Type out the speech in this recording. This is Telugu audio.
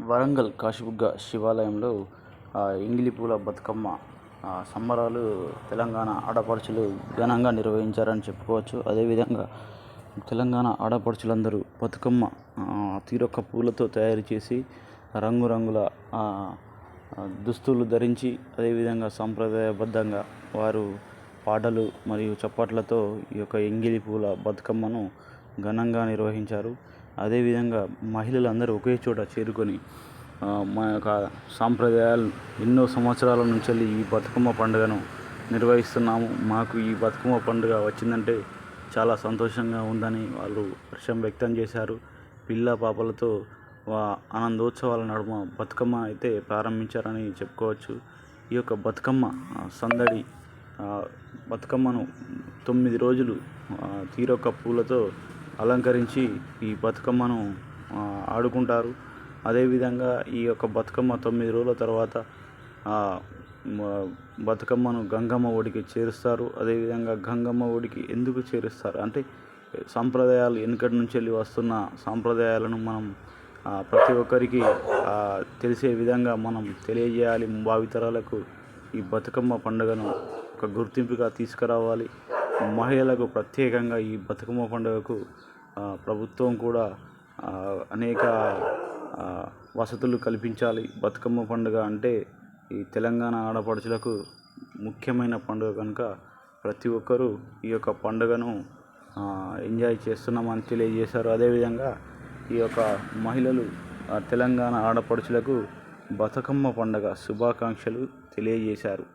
వరంగల్ కాశీబుగ్గ శివాలయంలో ఎంగిలి పూల బతుకమ్మ సంబరాలు తెలంగాణ ఆడపడుచులు ఘనంగా నిర్వహించారని చెప్పుకోవచ్చు. అదేవిధంగా తెలంగాణ ఆడపడుచులందరూ బతుకమ్మ తీరొక్క పూలతో తయారు చేసి రంగురంగుల దుస్తులు ధరించి, అదేవిధంగా సాంప్రదాయబద్ధంగా వారు పాటలు మరియు చప్పట్లతో ఈ యొక్క ఎంగిలి పూల బతుకమ్మను ఘనంగా నిర్వహించారు. అదేవిధంగా మహిళలందరూ ఒకే చోట చేరుకొని మా యొక్క సాంప్రదాయాలు ఎన్నో సంవత్సరాల నుంచి ఈ బతుకమ్మ పండుగను నిర్వహిస్తున్నాము, మాకు ఈ బతుకమ్మ పండుగ వచ్చిందంటే చాలా సంతోషంగా ఉందని వాళ్ళు హర్షం వ్యక్తం చేశారు. పిల్ల పాపలతో ఆనందోత్సవాల నడుమ బతుకమ్మ అయితే ప్రారంభించారని చెప్పుకోవచ్చు. ఈ యొక్క బతుకమ్మ సందడి బతుకమ్మను 9 రోజులు తీరొక్క పూలతో అలంకరించి ఈ బతుకమ్మను ఆడుకుంటారు. అదేవిధంగా ఈ యొక్క బతుకమ్మ 9 రోజుల తర్వాత బతుకమ్మను గంగమ్మ ఒడికి చేరుస్తారు. అదేవిధంగా గంగమ్మ ఒడికి ఎందుకు చేరుస్తారు అంటే, సాంప్రదాయాలు వెనుకటి నుంచి వెళ్ళి వస్తున్న సాంప్రదాయాలను మనం ప్రతి ఒక్కరికి తెలిసే విధంగా మనం తెలియజేయాలి. భావితరాలకు ఈ బతుకమ్మ పండుగను ఒక గుర్తింపుగా తీసుకురావాలి. మహిళలకు ప్రత్యేకంగా ఈ బతుకమ్మ పండుగకు ప్రభుత్వం కూడా అనేక వసతులు కల్పించాలి. బతుకమ్మ పండుగ అంటే ఈ తెలంగాణ ఆడపడుచులకు ముఖ్యమైన పండుగ కనుక ప్రతి ఒక్కరూ ఈ యొక్క పండుగను ఎంజాయ్ చేస్తున్నామని తెలియజేశారు. అదేవిధంగా ఈ యొక్క మహిళలు తెలంగాణ ఆడపడుచులకు బతుకమ్మ పండుగ శుభాకాంక్షలు తెలియజేశారు.